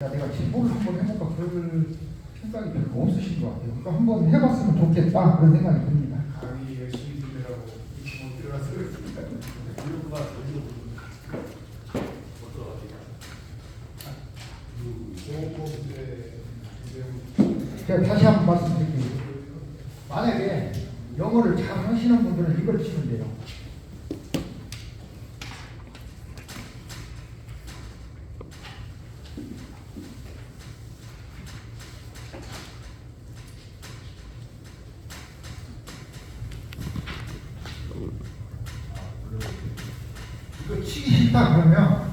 내가 제보를 한번 해볼까 그럴 생각이 별로 없으신 것 같아요. 그러니까 한번 해봤으면 좋겠다 그런 생각이 듭니다. 감히 열심히 들으라고 못 들어가서 그렇습니까? 블로그가 어디로 어디로 제가 다시 한번 말씀드릴게요. 만약에 영어를 잘 하시는 분들은 이걸 치면 돼요. 이거 치기 싫다 그러면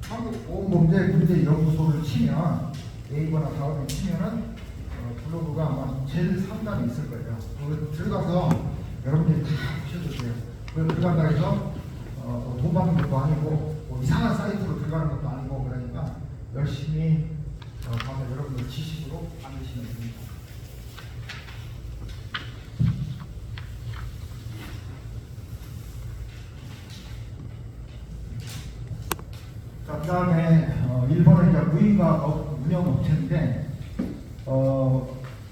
한국보험범죄문제연구소를 치면 네이버나 다음에 치면은 블로그가 아마 제일 상단에 있을 거예요. 거기 들어가서 여러분들이 다 보셔도 돼요. 거기 들어간다 해서 돈 받는 것도 아니고 뭐 이상한 사이트로 들어가는 것도 아니고 그러니까 열심히 가서 여러분들 지식으로 만드시면 됩니다. 자, 그 다음에 1번은 이제 무인가 운영업체인데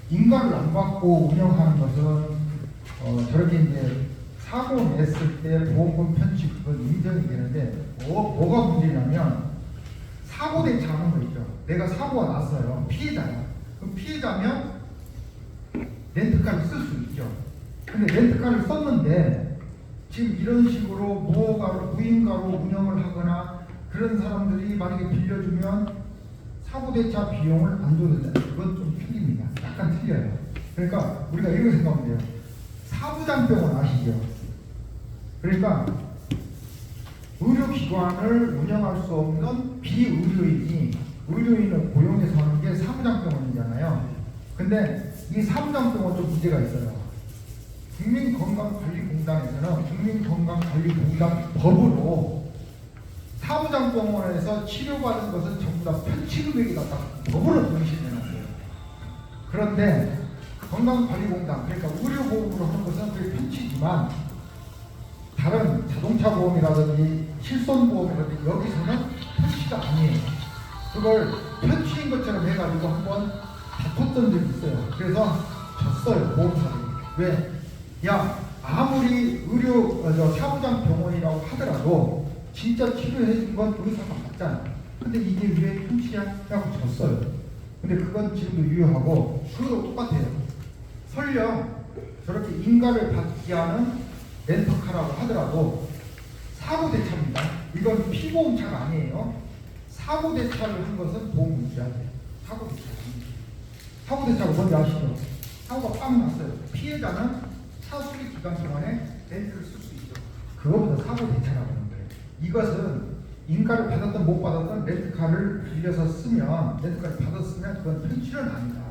인가를 안 받고 운영하는 것은 저렇게 이제 사고 냈을 때 보험금 편취금은 인정이 되는데 뭐가 문제냐면 사고 대차하는 거 있죠. 내가 사고가 났어요. 피해자야. 그럼 피해자면 렌트카를 쓸 수 있죠. 근데 렌트카를 썼는데 지금 이런 식으로 무인가로 운영을 하거나 그런 사람들이 만약에 빌려주면 사고대차 비용을 안 줘도 된다. 그건 좀 틀립니다. 약간 틀려요. 그러니까 우리가 이렇게 생각하면 돼요. 사부장병원 아시죠? 그러니까 의료기관을 운영할 수 없는 비의료인이 의료인을 고용해서 하는 게 사부장병원이잖아요. 근데 이 사부장병원 좀 문제가 있어요. 국민건강관리공단에서는 국민건강관리공단 법으로 사부장병원에서 치료받은 것은 전부 다 편취금액이다 법으로 명시해놨어요. 그런데 건강관리공단 그러니까 의료보험으로 하는 것은 그게 편취지만 다른 자동차 보험이라든지 실손보험이라든지 여기서는 편취가 아니에요. 그걸 편취인 것처럼 해가지고 한번 다퉜던 적이 있어요. 그래서 졌어요 보험사들이. 왜? 야 아무리 사부장 병원이라고 하더라도 진짜 치료해준 건 의사가 맞잖아. 근데 이게 왜 편취야? 하고 졌어요. 근데 그건 지금도 유효하고 그것도 똑같아요. 설령 저렇게 인가를 받지 않은 렌터카라고 하더라도 사고대차입니다. 이건 피보험차가 아니에요. 사고대차를 한 것은 보험 유지해야 돼요. 사고대차가 뭔지 아시죠? 사고가 빵 났어요. 피해자는 사수리 기간 동안에 렌트를 쓸 수 있죠. 그것보다 사고대차라고 하는 거예요. 이것은 인가를 받았든 못 받았든 렌트카를 빌려서 쓰면 렌트카를 받았으면 그건 편취는 아니다.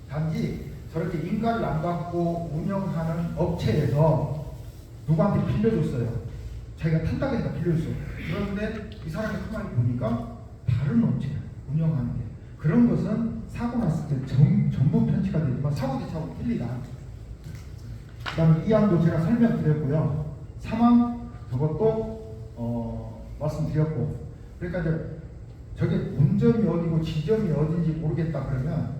단지 저렇게 인가를 안 받고 운영하는 업체에서 누구한테 빌려줬어요. 자기가 탄다고 해서 빌려줬어요. 그런데 이 사람이 가만히 보니까 다른 업체 운영하는 게 그런 것은 사고 났을 때 전부 편취가 되지만 사고 대차하고 틀리다. 그 다음에 2항도 제가 설명드렸고요. 3항 저것도 말씀드렸고 그러니까 이제 저게 본점이 어디고 지점이 어딘지 모르겠다 그러면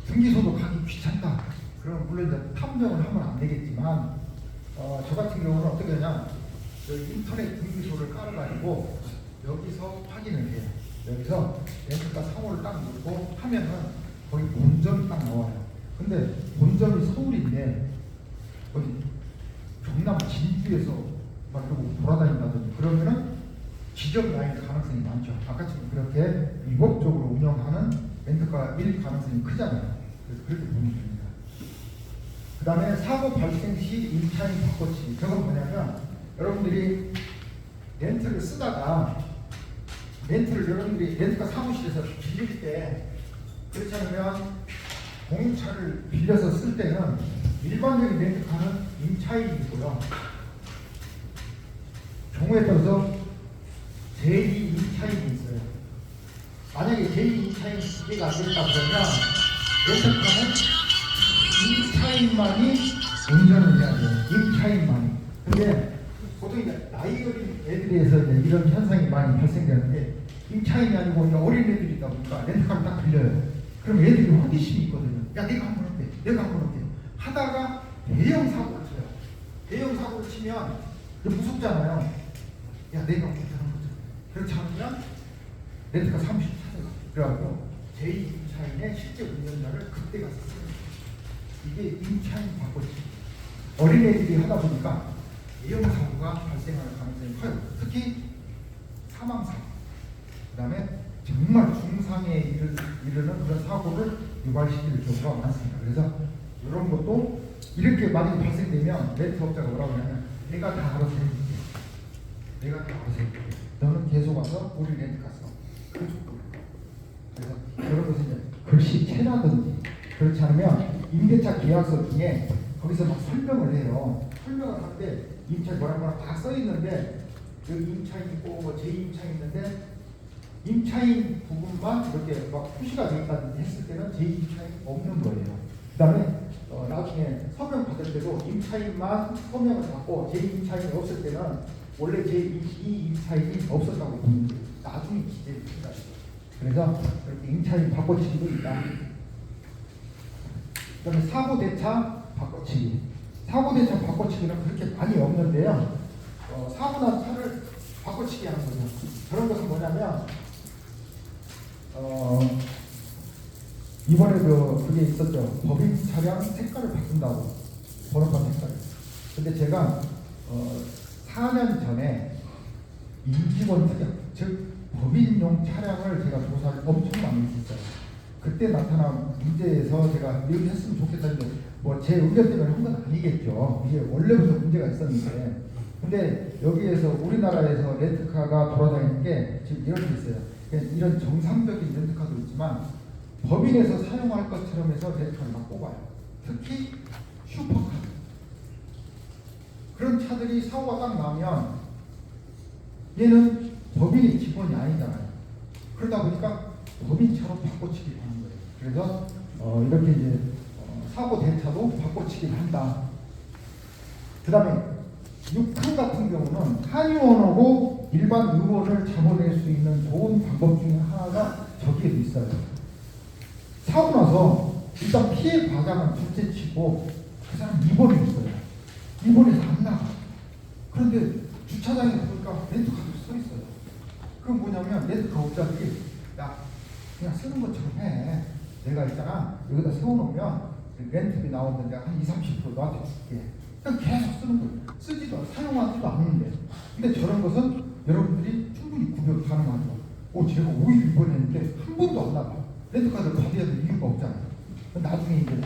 등기소도 가기 귀찮다. 그러면 물론 이제 탐정을 하면 안 되겠지만 저 같은 경우는 어떻게 하냐 인터넷 등기소를 깔아가지고 여기서 확인을 해요. 여기서 렌트카 상호를 딱 넣고 하면은 거기 본점이 딱 나와요. 근데 본점이 서울인데 어디 경남 진주에서 막 이러고 돌아다닌다든지 그러면은 지점 라인 가능성이 많죠. 아까처럼 그렇게 위법적으로 운영하는 렌트카일 가능성이 크잖아요. 그래서 그렇게 보면 됩니다. 그 다음에 사고 발생 시 1차인 바꿔치기. 저건 뭐냐면 여러분들이 렌트를 쓰다가 여러분들이 렌트카 사무실에서 빌릴 때 그렇지 않으면 공유차를 빌려서 쓸 때는 일반적인 렌트카는 임차인이고요. 경우에 따라서 제2 임차인이 있어요. 만약에 제2 임차인이 두 개가 안 된다 그러면 렌트카는 임차인만이 운전을 해야 돼요. 임차인만이. 근데 보통 이제 나이 어린 애들에서 이제 이런 현상이 많이 발생되는데 임차인이 아니고 이제 어린 애들이다 보니까 렌트카를 딱 빌려요. 그럼 애들이 호기심이 있거든요. 야 내가 한번 할게. 내가 한번 할게. 하다가 대형 사고를 쳐요. 대형 사고를 치면 이거 무섭잖아요. 야 내가 어떻게 하는 거죠. 그렇지 않으면 렌트카 30 찾아가. 그래갖고 제2임차인의 실제 운전자를 그때 가서 쓰는 거예요. 이게 임차인 바꿔치기. 어린애들이 하다 보니까 대형 사고가 발생할 가능성이 커요. 특히 사망사고, 그 다음에 정말 중상에 이르는 그런 사고를 유발시킬 경우가 많습니다. 그래서 이런 것도 이렇게 만약에 발생되면 렌트업자가 뭐라고 하냐면 내가 다 알아서 해줄게. 내가 다 알아서 해줄게. 너는 계속 와서 우리 렌트카 써. 그래서 그런 것은 이제 글씨체라든지 그렇지 않으면 임대차 계약서 중에 거기서 막 설명을 해요. 설명을 하는데 임차인 뭐라 다 써 있는데 여기 임차인 있고 뭐 제2임차인 있는데 임차인 부분만 이렇게 막 표시가 되어 있다든지 했을 때는 제2임차인 없는 거예요. 그 다음에 나중에 서명 받을 때도 임차인만 서명을 받고 제2임차인이 없을 때는 원래 제2임차인이 없었다고 보는 거예요. 나중에 기재를 합니다. 그래서 이렇게 임차인 바꿔치기도 있다. 그 다음에 사고대차 바꿔치기. 사고대차 바꿔치기는 그렇게 많이 없는데요. 사고난 차를 바꿔치기 하는 거죠. 그런 것은 뭐냐면 이번에 그게 있었죠. 법인 차량 색깔을 바꾼다고. 번호판 색깔. 근데 제가 4년 전에 임직원 특약, 즉 법인용 차량을 제가 조사를 엄청 많이 했어요. 그때 나타난 문제에서 제가 이렇게 했으면 좋겠다는데 뭐 제 의견 때문에 한 건 아니겠죠. 이게 원래부터 문제가 있었는데 근데 여기에서 우리나라에서 렌트카가 돌아다니는 게 지금 이렇게 있어요. 이런 정상적인 렌트카도 있지만 법인에서 사용할 것처럼 해서 렌트카를 막 뽑아요. 특히 슈퍼카. 그런 차들이 사고가 딱 나면 얘는 법인이 기본이 아니잖아요. 그러다 보니까 법인차로 바꿔치기를 하는 거예요. 그래서 이렇게 이제 사고 대차도 바꿔치기를 한다. 그 다음에 6항 같은 경우는 한의원하고 일반 의원을 잡아낼 수 있는 좋은 방법 중에 하나가 저기에도 있어요. 사고 나서 일단 피해 과장은 둘째치고 그 사람 입원을 했어요. 입원해서 안 나가. 그런데 주차장에 보니까 렌트카도 써 있어요. 그건 뭐냐면 렌트카 업자들이 야 그냥 쓰는 것처럼 해. 내가 있잖아 여기다 세워놓으면 렌트비 나오는데 내가 한 20-30% 너한테 줄게. 그냥 계속 쓰는 거예요. 쓰지도 사용하지도 않는데. 근데 저런 것은 여러분들이 충분히 구별 가능하죠. 제가 5일 입원했는데 한 번도 안 나가. 렌트카를 받아야 될 이유가 없잖아요. 나중에 이제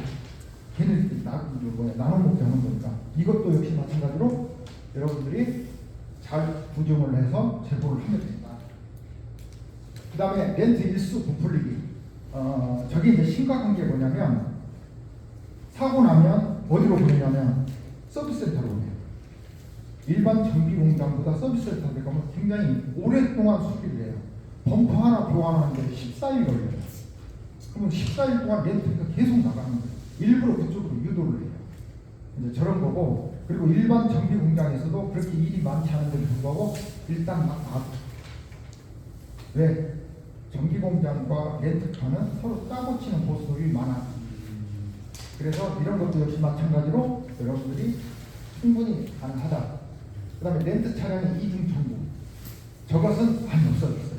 걔네들이 나눠 먹게 하는 거니까. 이것도 역시 마찬가지로 여러분들이 잘 구정을 해서 제보를 하면 됩니다. 그 다음에 렌트 일수 부풀리기. 저게 이제 심각한 게 뭐냐면 사고 나면 어디로 보내냐면 서비스센터로 보내요. 일반 정비공장보다 서비스센터에 가면 굉장히 오랫동안 수리를 해요. 범퍼 하나 교환하는데 14일 걸려요. 그러면 14일 동안 렌트가 계속 나가는 거예요. 일부러 그쪽으로 유도를 해요. 이제 저런 거고, 그리고 일반 정비공장에서도 그렇게 일이 많지 않은데도 불구하고 일단 막 놔둬. 왜? 전기공장과 렌트카는 서로 짜고치는 보수들이 많아. 그래서 이런 것도 역시 마찬가지로 여러분들이 충분히 가능하다. 그 다음에 렌트 차량의 이중 청구. 저것은 많이 없어졌어요.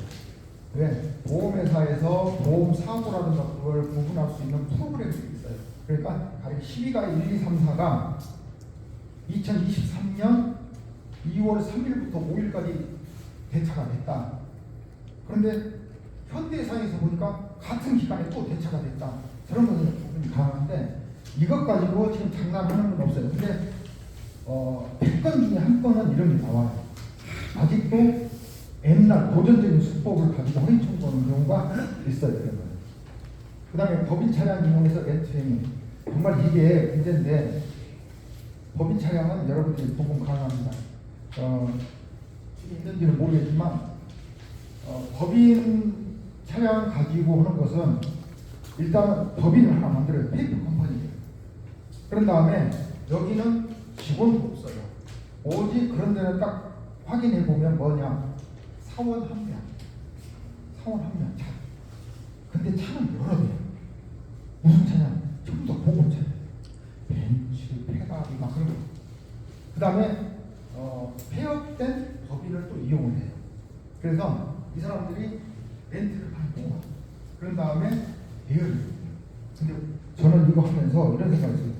왜? 보험회사에서 보험 사고라든가 그걸 구분할 수 있는 프로그램들이 있어요. 그러니까 가령 12가 1, 2, 3, 4가 2023년 2월 3일부터 5일까지 대차가 됐다. 그런데 현대사에서 보니까 같은 기간에 또 대차가 됐다. 저런 것은 충분히 가능한데 이것 가지고 지금 장난하는 건 없어요. 근데 100건 중에 한 건은 이런 게 나와요. 아직도 옛날 고전적인 수법을 가지고 허위 청구하는 경우가 있어요. 그 다음에 법인 차량 이용해서 렌트행위. 정말 이게 문제인데 법인 차량은 여러분들이 보금 가능합니다. 있는지는 모르겠지만 법인 차량 가지고 하는 것은 일단은 법인을 하나 만들어요. 페이퍼 컴퍼니예요. 그런 다음에 여기는 직원도 없어요. 오직 그런 데는 딱 확인해 보면 뭐냐, 사원 한 명, 사원 한 명 차. 근데 차는 여러 대요. 무슨 차냐? 전부 다 보급차. 벤츠, 페라리 막 그런 거. 그 다음에 폐업된 법인을 또 이용을 해요. 그래서 이 사람들이 렌트를 많이 뽑아. 그런 다음에 대여를 해요. 근데 저는 이거 하면서 이런 생각을 했어요.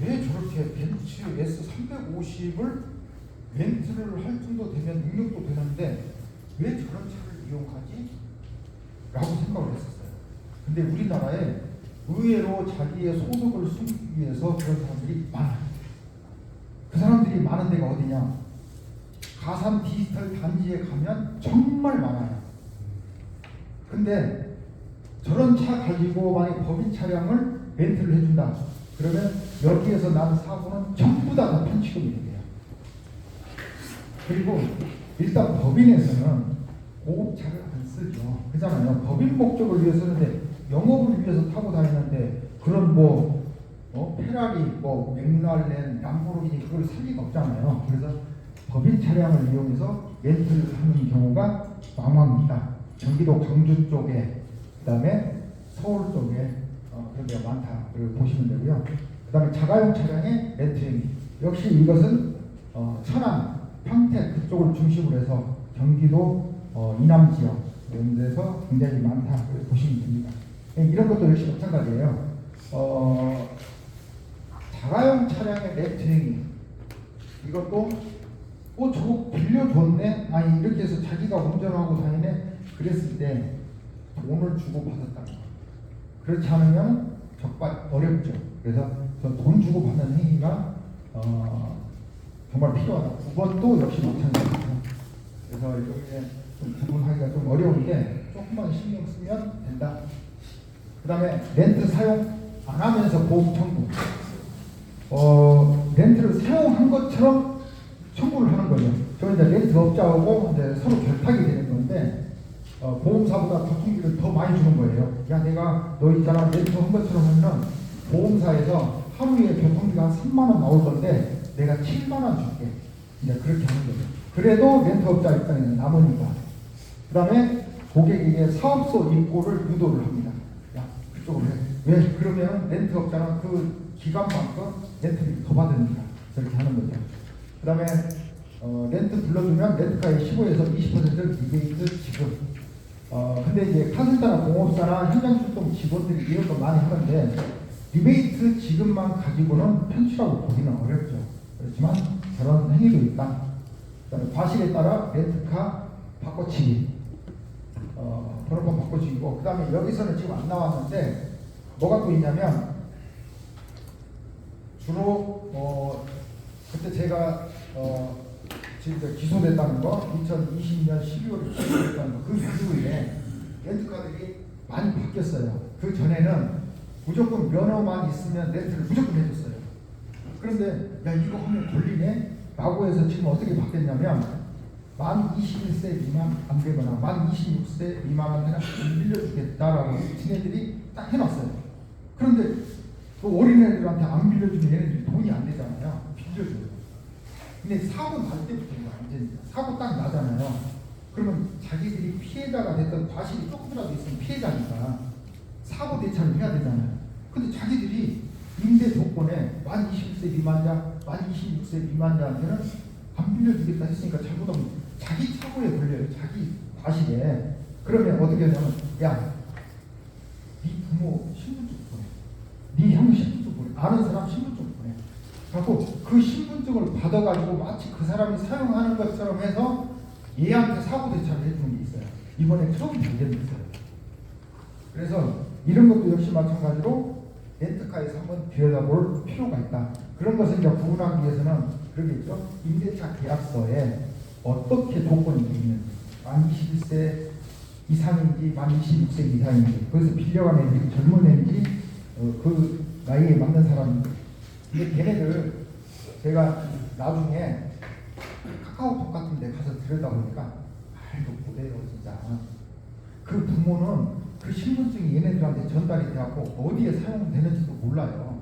왜 저렇게 벤츠 S350을 렌트를 할 정도 되면 능력도 되는데 왜 저런 차를 이용하지? 라고 생각을 했었어요. 근데 우리나라에 의외로 자기의 소득을 숨기기 위해서 그런 사람들이 많아요. 그 사람들이 많은 데가 어디냐? 가산 디지털 단지에 가면 정말 많아요. 근데 저런 차 가지고 만약 법인 차량을 렌트를 해준다. 그러면 여기에서 난 사고는 전부 다 편취금이 돼요. 그리고 일단 법인에서는 고급차를 안 쓰죠. 그잖아요. 법인 목적을 위해서 쓰는데 영업을 위해서 타고 다니는데 그런 페라리, 맥랄렌, 람보르기니 그걸 살 리가 없잖아요. 그래서 법인 차량을 이용해서 렌트를 하는 경우가 망망입니다. 경기도 광주 쪽에, 그 다음에 서울 쪽에 그런 데가 많다. 보시면 되고요. 그 다음에 자가용 차량의 렌트행. 역시 이것은 천안, 평택 그쪽을 중심으로 해서 경기도 이남 지역 이런 데서 굉장히 많다. 보시면 됩니다. 이런 것도 역시 마찬가지예요. 자가용 차량의 렌트행위. 이것도 저거 빌려줬네? 아니 이렇게 해서 자기가 운전하고 다니네? 그랬을 때 돈을 주고 받았다는 거. 그렇지 않으면 적발 어렵죠. 그래서 돈 주고 받는 행위가 정말 필요하다. 9번도 역시 마찬가지입니다. 그래서 이렇게 좀 구분하기가 좀 어려운데 조금만 신경 쓰면 된다. 그 다음에 렌트 사용 안 하면서 보험 청구. 렌트를 사용한 것처럼 청구를 하는 거죠. 저 이제 렌트업자하고 이제 서로 결탁이 되는 건데 보험사보다 교통비를 더 많이 주는 거예요. 야, 내가 너 있잖아 렌트한 것처럼 하면 보험사에서 하루에 교통비가 한 3만 원 나올 건데 내가 7만 원 줄게. 이제 그렇게 하는 거죠. 그래도 렌트업자 입장에는 남으니까. 그 다음에 고객에게 사업소 입고를 유도를 합니다. 야, 그쪽으로 해. 왜? 그러면 렌트업자는 그 기간만큼 렌트비를 더 받으니까 그렇게 하는 거죠. 그 다음에 렌트 불러주면 렌트카의 15에서 20% 리베이트 지급. 근데 이제 카센터나 공업사나 현장 출동 직원들이 이런 거 많이 하는데 리베이트 지급만 가지고는 편취라고 보기는 어렵죠. 그렇지만 저런 행위도 있다. 그다음에 과실에 따라 렌트카 바꿔치기, 번호판 바꿔치기고, 그 다음에 여기서는 지금 안 나왔는데 뭐가 또 있냐면 주로 그때 제가 지금 기소됐다는 거 2020년 12월에 기소됐다는 거 그 이후에 렌트카들이 많이 바뀌었어요. 그 전에는 무조건 면허만 있으면 렌트를 무조건 해줬어요. 그런데 야 이거 하면 걸리네? 라고 해서 지금 어떻게 바뀌었냐면 만 21세 미만 안 되거나 만 26세 미만한테는 안 빌려주겠다라고 지네들이 딱 해놨어요. 그런데 그 어린애들한테 안 빌려주면 얘네들이 돈이 안 되잖아요. 빌려줘요. 근데 사고 날 때부터 이거 완전히 사고 딱 나잖아요. 그러면 자기들이 피해자가 됐던 과실이 조금이라도 있으면 피해자니까 사고 대처를 해야 되잖아요. 근데 자기들이 임대 조건에 만 21세 미만자, 만 26세 미만자한테는 안 빌려주겠다 했으니까 잘못하면 자기 사고에 걸려요. 자기 과실에. 그러면 어떻게 하냐면 야, 네 부모 신분증 보내. 네 형 신분증 보내. 아는 사람 신분증 보내. 갖고 그 신분증을 받아가지고 마치 그 사람이 사용하는 것처럼 해서 얘한테 사고 대처를 해주는 게 있어요. 이번에 처음 발견됐어요. 그래서 이런 것도 역시 마찬가지로 렌트카에서 한번 들여다볼 필요가 있다. 그런 것을 이제 구분하기 위해서는 그러겠죠. 임대차 계약서에 어떻게 조건이 있는지, 만 21세 이상인지, 만 26세 이상인지, 거기서 빌려간 애들이 젊은 애인지, 그 나이에 맞는 사람인지. 근데 걔네들 제가 나중에 카카오톡 같은 데 가서 들여다보니까 말도 못해요 진짜. 그 부모는 그 신분증이 얘네들한테 전달이 돼갖고 어디에 사용되는지도 몰라요.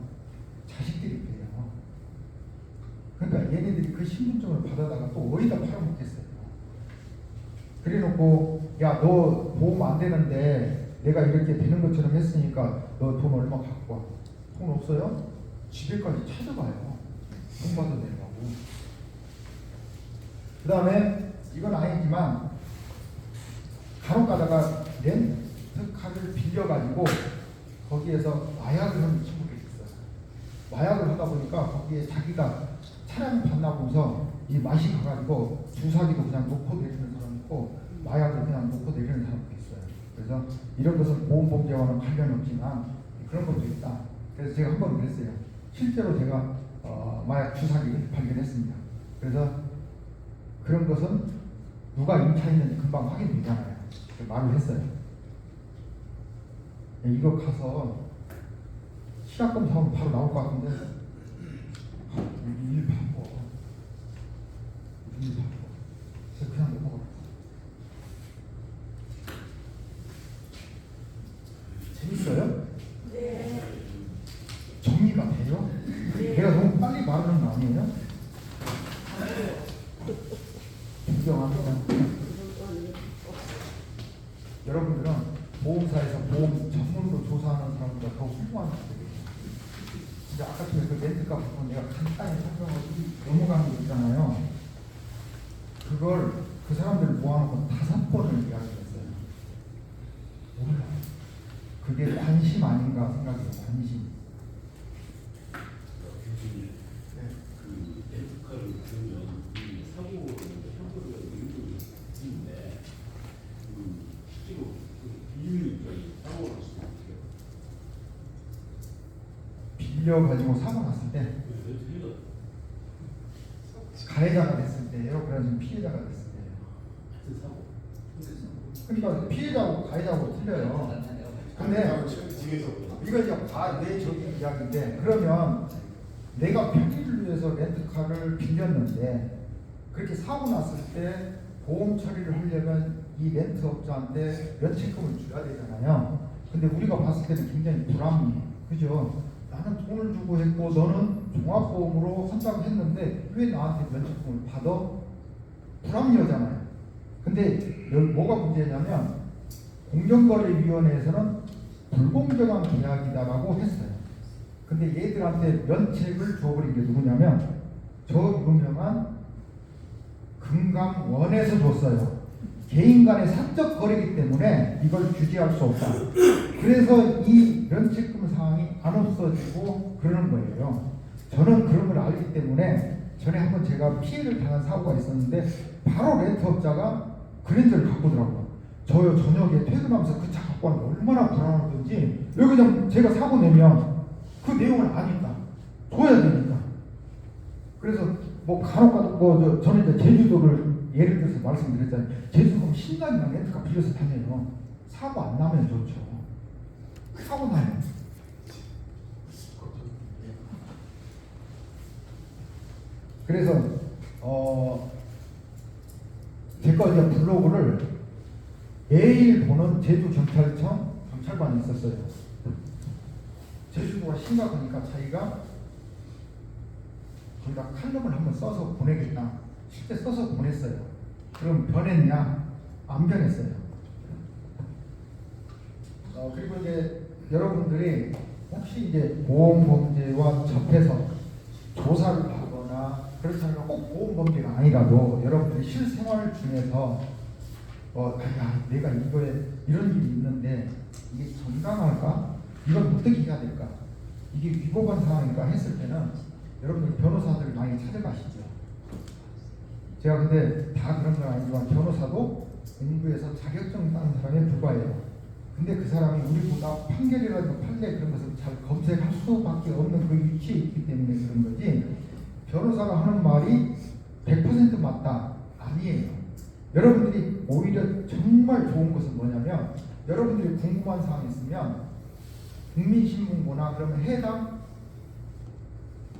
얘네들이 그 신분증을 받아다가 또 어디다 팔아먹겠어요. 그래놓고 야 너 보험 안 되는데 내가 이렇게 되는 것처럼 했으니까 너 돈 얼마 갖고 와. 돈 없어요? 집에까지 찾아가요. 돈 받아내려고. 그 다음에 이건 아니지만 간혹 가다가 렌트카를 빌려가지고 거기에서 마약을 하는 친구들이 있어요. 마약을 하다 보니까 거기에 자기가 차량 반납하면서 이 맛이 가가지고 주사기도 그냥 놓고 내리는 사람 있고 마약을 그냥 놓고 내리는 사람도 있어요. 그래서 이런 것은 보험범죄와는 관련이 없지만 그런 것도 있다. 그래서 제가 한 번 그랬어요. 실제로 제가 마약 주사기를 발견했습니다. 그래서 그런 것은 누가 임차했는지 금방 확인되잖아요. 말을 했어요. 이거 가서 시약검사하면 바로 나올 것 같은데 일 바꿔. 그래서 그냥 넘어가. 재밌어요? 네. 정리가 돼요? 네. 내가 너무 빨리 말하는 거 아니에요? 구경합니다. 여러분들은 보험사에서 보험 전문으로 조사하는 사람보다 더 훌륭한 분들이에요. 진짜 아까 전에 그 렌트카 부분 내가 간단히 설명하고 넘어가는 거 있잖아요. 그걸 그 사람들 모아놓고 5번을 이야기했어요. 몰라요. 그게 관심 아닌가 생각해요. 관심. 그 렌트카를 부르면 이 사고로 형벌을 일부 있는데 실제로 비밀까지 사고가 날 수도 있어요. 빌려가지고 사고 났을 때 렌트카가 가해자가 됐을 때예요. 그래서 피해자가 됐을 때예요. 같은 사고. 그러니까 피해자하고 가해자하고 틀려요. 근데 뒤에서 이거 이제 과외적인 이야기인데 그러면 내가 편의를 위해서 렌트카를 빌렸는데 그렇게 사고 났을 때 보험 처리를 하려면 이 렌트업자한테 면책금을 줘야 되잖아요. 근데 우리가 봤을 때는 굉장히 불합리해. 그죠? 나는 돈을 주고 했고 너는 종합보험으로 선착했는데 왜 나한테 면책금을 받아? 불합리하잖아요. 근데 여기 뭐가 문제냐면 공정거래위원회에서는 불공정한 계약이다라고 했어요. 근데 얘들한테 면책을 줘버린 게 누구냐면 저 유명한 금강원에서 줬어요. 개인 간의 사적 거래이기 때문에 이걸 규제할 수 없다. 그래서 이 면책금 사항이 안 없어지고 그러는 거예요. 저는 그런 걸 알기 때문에 전에 한번 제가 피해를 당한 사고가 있었는데 바로 렌트업자가 그랜저를 갖고 오더라고요. 저요 저녁에 퇴근하면서 그 차 갖고 왔는데 얼마나 불안하던지 여기 좀 제가 사고 내면 그 내용을 아니까 줘야 되니까. 그래서 뭐 간혹가다 저는 이제 제주도를 예를 들어서 말씀드렸잖아요. 제주도 가면 신나게 렌트카 빌려서 다녀요. 사고 안 나면 좋죠. 사고 나요. 그래서 제가 이제 블로그를 매일 보는 제주경찰청 경찰관이 있었어요. 제주도가 심각하니까 자기가 거기다 칼럼을 한번 써서 보내겠다. 실제 써서 보냈어요. 그럼 변했냐? 안 변했어요. 그리고 이제 여러분들이 혹시 이제 보험범죄와 접해서 조사를 하거나 그렇다면 꼭 보험범죄가 아니라도 여러분들이 실생활 중에서 내가 이거에 이런 일이 있는데 이게 정당할까? 이걸 어떻게 해야 될까? 이게 위법한 상황일까 했을 때는 여러분들 변호사들 많이 찾아가시죠. 제가 근데 다 그런 건 아니지만 변호사도 공부해서 자격증 따는 사람에 불과해요. 근데 그 사람이 우리보다 판결이라든가 판례 그런 것을 잘 검색할 수밖에 없는 그 위치에 있기 때문에 그런 거지 변호사가 하는 말이 100% 맞다? 아니에요. 여러분들이 오히려 정말 좋은 것은 뭐냐면 여러분들이 궁금한 사항이 있으면 국민신문고나 그러면 해당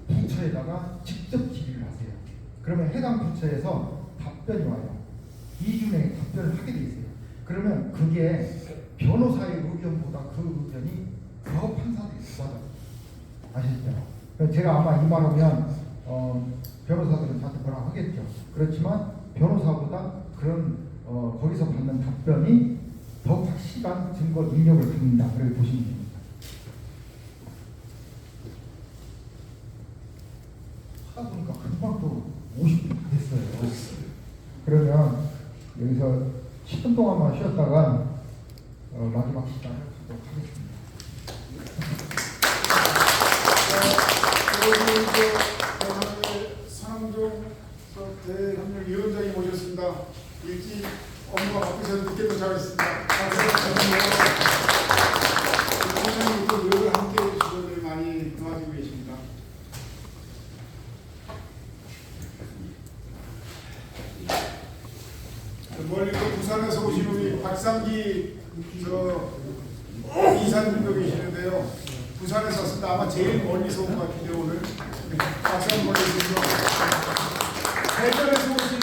부처에다가 직접 질의를 하세요. 그러면 해당 부처에서 답변이 와요. 2주 내에 답변을 하게 돼 있어요. 그러면 그게 변호사의 의견보다 그 의견이 더 판사들이 좋아져요. 아시죠? 제가 아마 이 말하면 변호사들은 저한테 뭐라 하겠죠. 그렇지만 변호사보다 그런 거기서 받는 답변이 더 확실한 증거 능력을 갖는다. 그렇게 보시면 됩니다. 하다 보니까 금방 또 50분 다 됐어요. 그러면 여기서 10분 동안만 쉬었다가 마지막 시간을 갖도록 하겠습니다. 상종 대협력위원장이 모셨습니다. 일찍 업무가 바쁘셔서 늦게 도착하셨습니다. 선생님도 늘 함께 해주시고 많이 도와주고 계십니다. 멀리 또 부산에서 오신 우리 박상기 이사님도 계시는데요. 부산에서 왔습니다. 아마 제일 멀리서 온 것 같은데 오늘 박상 멀리서 대전에서 오신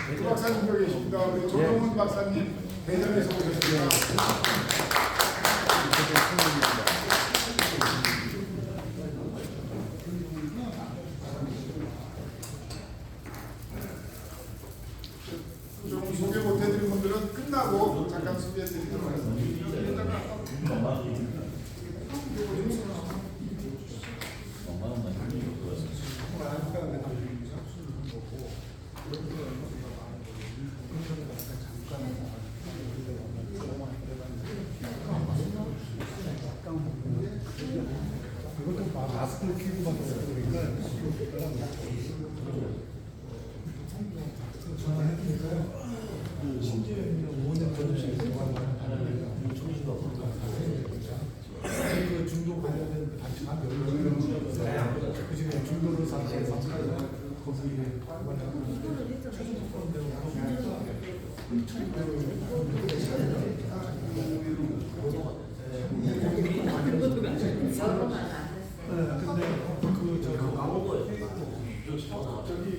그 박사님도 계십니다. 우리 조동훈 박사님 대전에서 오셨습니다. 좀 소개 못해드린 분들은 끝나고 잠깐 소개해드리도록 하겠습니다. 이것도 마스크를 끼고 받았어요. 심지어 5년 전에 그 중도 관련된 단체가 그 중에 중도를 사서 거기에 최종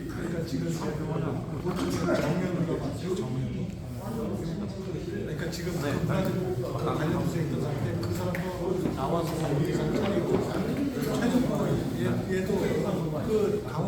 그러니까 지금 정면으로 봤죠. 정면. 그러니까 지금 그 관련돼 있던 상태 그 사람도 나와서 여기 차리고 최종 얘도 그 강원